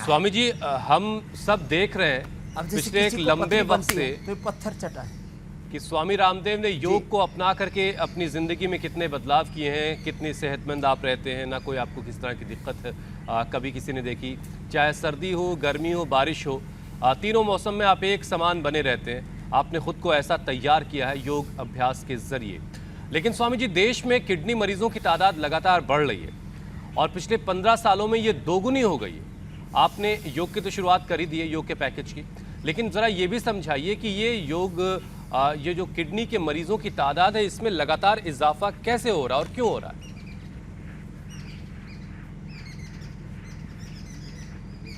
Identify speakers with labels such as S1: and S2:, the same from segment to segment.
S1: स्वामी जी हम सब देख रहे हैं
S2: अब जैसे
S1: पिछले एक
S2: किसी को
S1: लंबे
S2: पथरी
S1: वक्त
S2: बनती
S1: से
S2: है, तो ये पत्थर चटा है।
S1: कि स्वामी रामदेव ने योग को अपना करके अपनी ज़िंदगी में कितने बदलाव किए हैं, कितने सेहतमंद आप रहते हैं, ना कोई आपको किस तरह की दिक्कत है कभी किसी ने देखी। चाहे सर्दी हो, गर्मी हो, बारिश हो, तीनों मौसम में आप एक समान बने रहते हैं। आपने खुद को ऐसा तैयार किया है योग अभ्यास के ज़रिए। लेकिन स्वामी जी, देश में किडनी मरीजों की तादाद लगातार बढ़ रही है और पिछले 15 सालों में ये दोगुनी हो गई है। आपने योग की तो शुरुआत कर ही दी है, योग के पैकेज की, लेकिन ज़रा ये भी समझाइए कि ये योग ये जो किडनी के मरीजों की तादाद है, इसमें लगातार इजाफा कैसे हो रहा है और क्यों हो रहा है?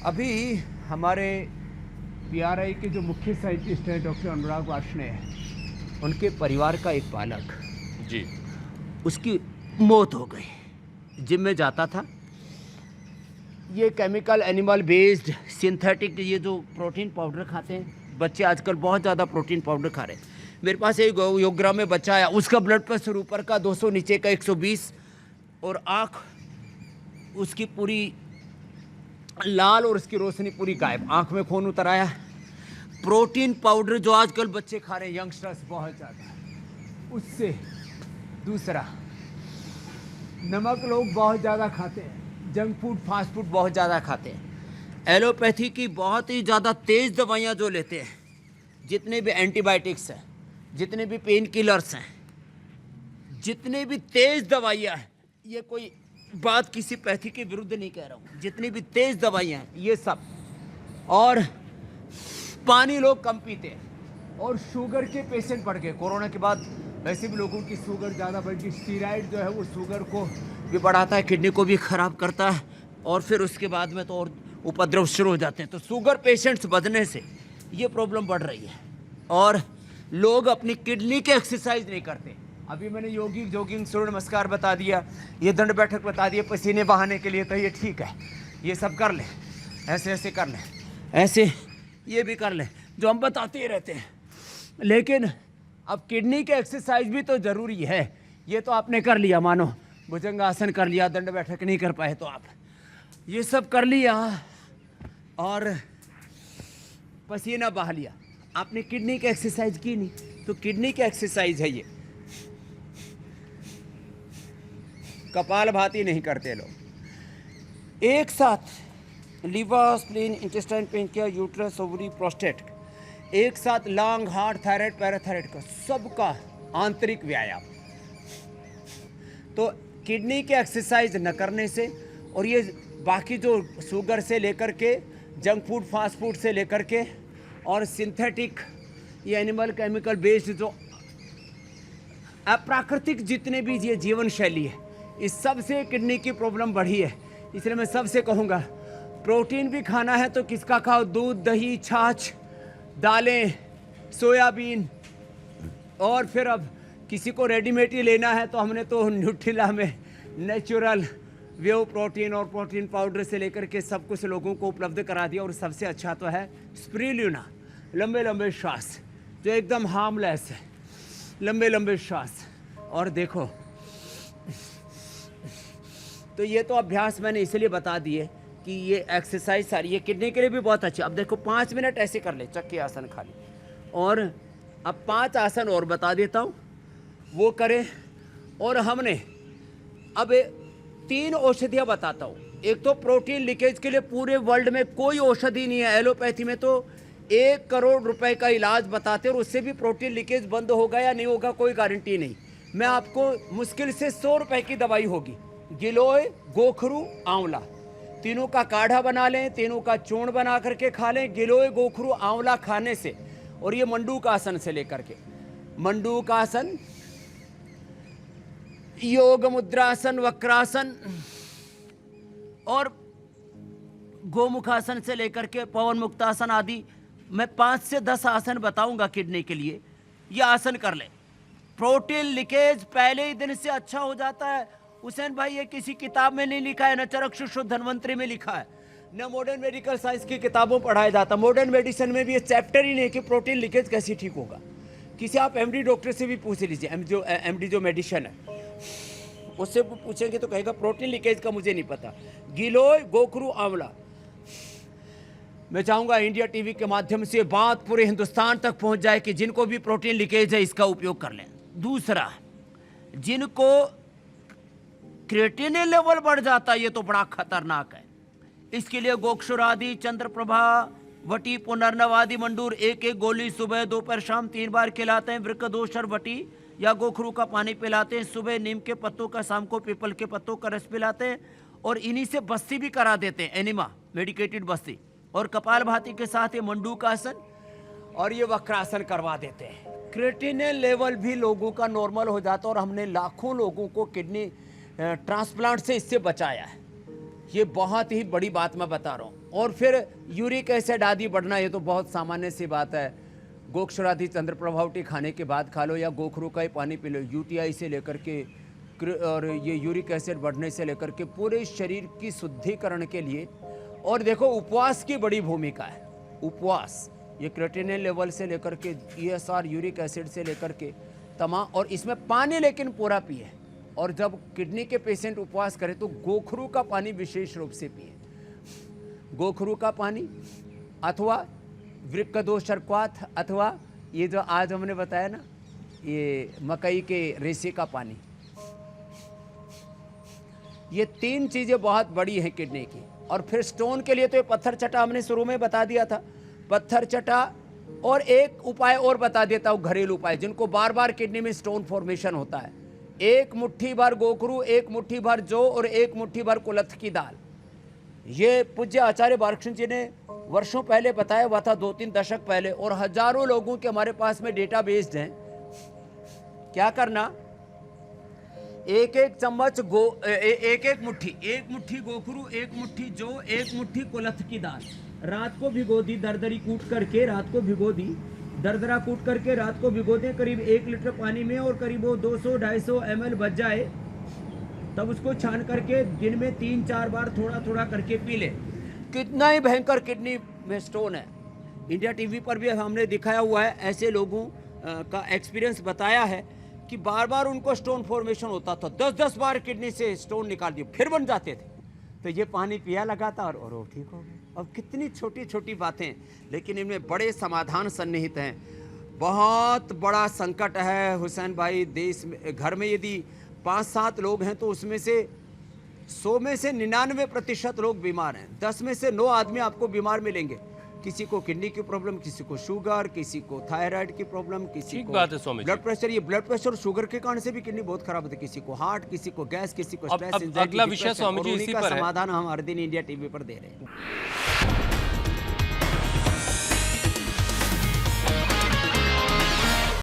S2: अभी हमारे पीआरआई के जो मुख्य साइंटिस्ट हैं डॉक्टर अनुराग वार्ष्णेय, उनके परिवार का एक बालक
S1: जी।
S2: उसकी मौत हो गई। जिम में जाता था, ये केमिकल एनिमल बेस्ड सिंथेटिक ये जो प्रोटीन पाउडर खाते हैं बच्चे, आजकल बहुत ज़्यादा प्रोटीन पाउडर खा रहे हैं। मेरे पास एक योगग्राम में बच्चा आया, उसका ब्लड प्रेशर ऊपर का 200, नीचे का 120 और आँख उसकी पूरी लाल और उसकी रोशनी पूरी गायब, आँख में खून उतर आया। प्रोटीन पाउडर जो आजकल बच्चे खा रहे हैं यंगस्टर्स बहुत ज़्यादा, उससे दूसरा नमक लोग बहुत ज़्यादा खाते हैं, जंक फूड फास्ट फूड बहुत ज़्यादा खाते हैं, एलोपैथी की बहुत ही ज़्यादा तेज़ दवाइयाँ जो लेते हैं, जितने भी एंटीबायोटिक्स हैं, जितने भी पेन किलर्स हैं, जितने भी तेज़ दवाइयाँ हैं, ये कोई बात किसी पैथी के विरुद्ध नहीं कह रहा हूँ, जितनी भी तेज़ दवाइयाँ हैं ये सब, और पानी लोग कम पीते हैं, और शुगर के पेशेंट बढ़ गए कोरोना के बाद। वैसे भी लोगों की शुगर ज़्यादा बढ़ गई। स्टीराइड जो है वो शुगर को भी बढ़ाता है, किडनी को भी ख़राब करता है, और फिर उसके बाद में तो और उपद्रव शुरू हो जाते हैं। तो शुगर पेशेंट्स बढ़ने से ये प्रॉब्लम बढ़ रही है, और लोग अपनी किडनी के एक्सरसाइज नहीं करते। अभी मैंने जॉगिंग सूर्य नमस्कार बता दिया, ये दंड बैठक बता दिया पसीने बहाने के लिए, तो ये ठीक है, ये सब कर लें, ऐसे ऐसे कर लें, ऐसे ये भी कर लें जो हम बताते ही रहते हैं। लेकिन अब किडनी के एक्सरसाइज भी तो ज़रूरी है। ये तो आपने कर लिया, मानो भुजंगासन कर लिया, दंड बैठक नहीं कर पाए तो आप ये सब कर लिया और पसीना बहा लिया, आपने किडनी की एक्सरसाइज की नहीं। तो किडनी की एक्सरसाइज है ये, कपालभाति नहीं करते लोग। एक साथ liver, spleen, intestine, pancreas, uterus, ovary, prostate, एक साथ लंग, हार्ट, थायराइड, पैराथायराइड का सबका आंतरिक व्यायाम। तो किडनी के एक्सरसाइज न करने से, और ये बाकी जो शुगर से लेकर के, जंक फूड फास्ट फूड से लेकर के, और सिंथेटिक ये एनिमल केमिकल बेस्ड जो अप्राकृतिक जितने भी ये जीवन शैली है, इस सब से किडनी की प्रॉब्लम बढ़ी है। इसलिए मैं सबसे कहूँगा, प्रोटीन भी खाना है तो किसका खाओ, दूध, दही, छाछ, दालें, सोयाबीन, और फिर अब किसी को रेडीमेड ही लेना है तो हमने तो न्यूट्रिला में नेचुरल वेव प्रोटीन और प्रोटीन पाउडर से लेकर के सब कुछ लोगों को उपलब्ध करा दिया। और सबसे अच्छा तो है स्पिरुलिना, लंबे लंबे श्वास जो एकदम हार्मलेस है, लंबे लंबे श्वास। और देखो, तो ये तो अभ्यास मैंने इसलिए बता दिए कि ये एक्सरसाइज सारी ये किडनी के लिए भी बहुत अच्छी। अब देखो 5 मिनट ऐसे कर ले, चक्की आसन खाली, और अब 5 आसन और बता देता हूँ, वो करें। और हमने अब 3 औषधियाँ बताता हूँ। एक तो प्रोटीन लीकेज के लिए पूरे वर्ल्ड में कोई औषधि नहीं है। एलोपैथी में तो 1 करोड़ रुपए का इलाज बताते हैं, और उससे भी प्रोटीन लीकेज बंद होगा या नहीं होगा कोई गारंटी नहीं। मैं आपको मुश्किल से 100 रुपए की दवाई होगी, गिलोय, गोखरू, आंवला, तीनों का काढ़ा बना लें, तीनों का चूर्ण बना करके खा लें। गिलोय, गोखरू, आंवला खाने से, और ये मंडूक आसन से लेकर के, मंडूक आसन, योग मुद्रासन, वक्रासन, और गोमुखासन से लेकर के पवन मुक्तासन आदि, मैं 5 से 10 आसन बताऊंगा किडनी के लिए। ये आसन कर ले, प्रोटीन लीकेज पहले ही दिन से अच्छा हो जाता है। हुसैन भाई, ये किसी किताब में नहीं लिखा है, न चरकशुश्रुत धन्वंतरी में लिखा है, न मॉडर्न मेडिकल साइंस की किताबों पढ़ाया जाता। मॉडर्न मेडिसिन में भी ये चैप्टर ही नहीं कि प्रोटीन लीकेज कैसे ठीक होगा। किसी आप एमडी डॉक्टर से भी पूछ लीजिए, एमडी जो मेडिसिन है उससे पूछेंगे तो कहेगा प्रोटीन लीकेज का मुझे नहीं पता। गिलोय, गोखरू, आंवला, मैं चाहूंगा इंडिया टीवी के माध्यम से बात पूरे हिंदुस्तान तक पहुंच जाए कि जिनको भी प्रोटीन लीकेज है इसका उपयोग कर लें। दूसरा, जिनको क्रिएटिनिन लेवल बढ़ जाता है ये तो बड़ा खतरनाक है। इसके लिए गोक्षुरादि, चंद्रप्रभा, वटी, पुनर्नवादि, मंडूर एक एक गोली सुबह दोपहर शाम 3 बार खिलाते हैं। वृक्कदोषर वटी या गोखरू का पानी पिलाते हैं। सुबह नीम के पत्तों का, शाम को पीपल के पत्तों का रस पिलाते हैं और इन्हीं से बस्ती भी करा देते हैं, एनिमा मेडिकेटेड बस्ती। और कपालभाति के साथ ये मंडूकासन और ये वक्रासन करवा देते हैं। क्रिएटिनिन लेवल भी लोगों का नॉर्मल हो जाता है और हमने लाखों लोगों को किडनी ट्रांसप्लांट से इससे बचाया है। ये बहुत ही बड़ी बात मैं बता रहा हूँ। और फिर यूरिक एसिड आदि बढ़ना ये तो बहुत सामान्य सी बात है। गोक्षरादि, चंद्रप्रभावटी खाने के बाद खा लो या गोखरू का ही पानी पी लो। यूटीआई से लेकर के और ये यूरिक एसिड बढ़ने से लेकर के पूरे शरीर की शुद्धिकरण के लिए। और देखो उपवास की बड़ी भूमिका है। उपवास ये क्रिएटिनिन लेवल से लेकर के ESR यूरिक एसिड से लेकर के तमाम, और इसमें पानी लेकिन पूरा पिए। और जब किडनी के पेशेंट उपवास करें तो गोखरू का पानी विशेष रूप से पिए। गोखरू का पानी अथवा वृक्कदोषर क्वाथ अथवा ये जो आज हमने बताया ना ये मकई के रेशे का पानी। ये 3 चीज़ें बहुत बड़ी हैं किडनी की। और फिर स्टोन के लिए तो ये पत्थर चटा हमने शुरू में बता दिया था, पत्थर चटा। और एक उपाय और बता देता हूँ, घरेलू उपाय, जिनको बार बार किडनी में स्टोन फॉर्मेशन होता है। 1 मुट्ठी भर गोखरू, 1 मुट्ठी भर जौ और 1 मुट्ठी भर कुलथ की दाल। ये पूज्य आचार्य बालकृष्ण जी ने वर्षों पहले बताया हुआ था, 2-3 दशक पहले, और हजारों लोगों के हमारे पास में डेटा बेस्ड हैं। क्या करना, एक चम्मच एक मुट्ठी गोखरू, 1 मुट्ठी जौ, 1 मुट्ठी कुलथ की दाल रात को भिगो दी, दरदरी कूट करके रात को भिगो दी, दरदरा कूट करके रात को भिगो दें करीब 1 लीटर पानी में, और करीब वो 200-250 ml बच जाए तब उसको छान करके दिन में 3-4 बार थोड़ा थोड़ा करके पी ले। कितना ही भयंकर किडनी में स्टोन है। इंडिया टीवी पर भी हमने दिखाया हुआ है, ऐसे लोगों का एक्सपीरियंस बताया है कि बार बार उनको स्टोन फॉर्मेशन होता था। 10-10 बार किडनी से स्टोन निकाल दिए फिर बन जाते थे। तो ये पानी पिया लगातार और वो ठीक हो गए। अब कितनी छोटी छोटी बातें, लेकिन इनमें बड़े समाधान सन्निहित हैं। बहुत बड़ा संकट है हुसैन भाई देश में। घर में यदि 5-7 लोग हैं तो उसमें से 100 में से 99% लोग बीमार हैं। 10 में से 9 आदमी आपको बीमार मिलेंगे। किसी को किडनी की प्रॉब्लम, किसी को शुगर, किसी को थायराइड की प्रॉब्लम, किसी को ब्लड प्रेशर। ये ब्लड प्रेशर और शुगर के कारण से भी किडनी बहुत खराब होती है। किसी को हार्ट, किसी को गैस, किसी को स्ट्रेस,
S1: अगला विषय स्वामी जी इसी पर है।
S2: समाधान हम हर दिन इंडिया टीवी पर दे रहे हैं।